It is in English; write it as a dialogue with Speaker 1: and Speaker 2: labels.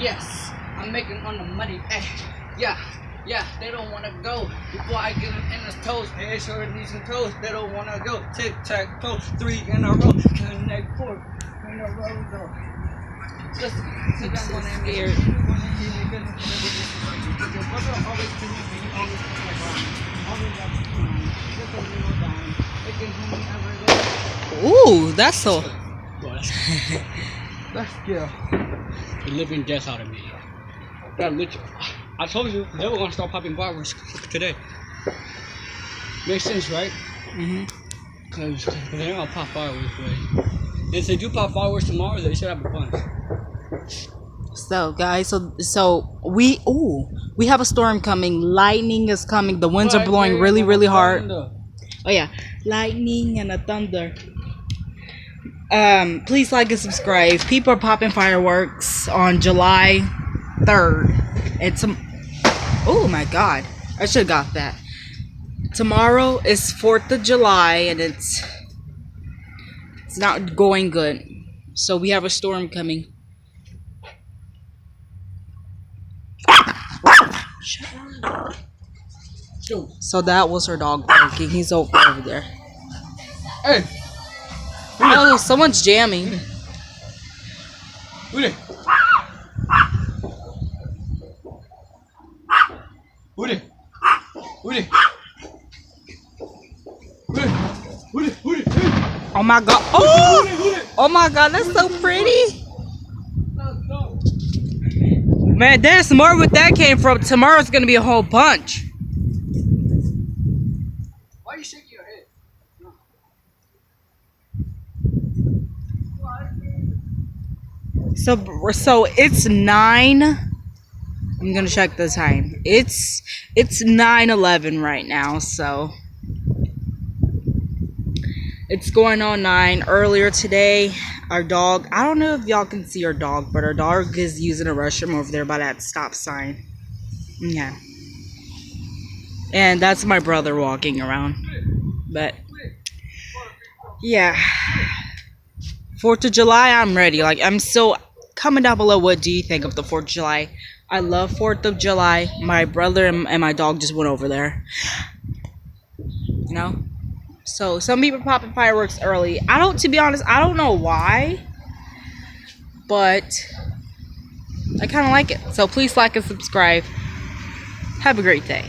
Speaker 1: Yes, I'm making on the money. Hey, yeah, they don't wanna go. Before I get them in his toes, hey, sure needs some toes. They don't wanna go. Tic tac toe, 3 in a row. Connect 4 in a row, though. Listen, sit down on that mirror. Your brother always do me, you always put my body. Always got to come on. Just a little dime. It can do me every day.
Speaker 2: Ooh, that's so.
Speaker 1: Let's go. The living death out of me. That literally. I told you they were gonna start popping fireworks today. Makes sense, right? Cause they're gonna pop fireworks today. And if they do pop fireworks tomorrow, they should have a bunch.
Speaker 2: So guys, so we have a storm coming. Lightning is coming. The winds are blowing really hard. Oh yeah, lightning and a thunder. Please like and subscribe. People are popping fireworks on July 3rd. It's oh my god, I should have got that. Tomorrow is 4th of July and it's not going good. So we have a storm coming. So that was her dog barking. He's over there.
Speaker 1: Hey!
Speaker 2: Oh, someone's jamming.
Speaker 1: Woody! Woody! Woody! Woody!
Speaker 2: Oh my god. Oh my god, that's so pretty. Man, there's more where that came from. Tomorrow's gonna be a whole bunch.
Speaker 1: Why are you shaking your head?
Speaker 2: So it's 9. I'm gonna check the time. It's 9:11 right now, so it's going on 9. Earlier today, our dog, I don't know if y'all can see our dog, but our dog is using a restroom over there by that stop sign. Yeah. And that's my brother walking around. But yeah. 4th of July, I'm ready. Like, I'm so comment down below, what do you think of the 4th of July? I love 4th of July. My brother and my dog just went over there. You know? So some people popping fireworks early. To be honest, I don't know why, but I kind of like it. So please like and subscribe. Have a great day.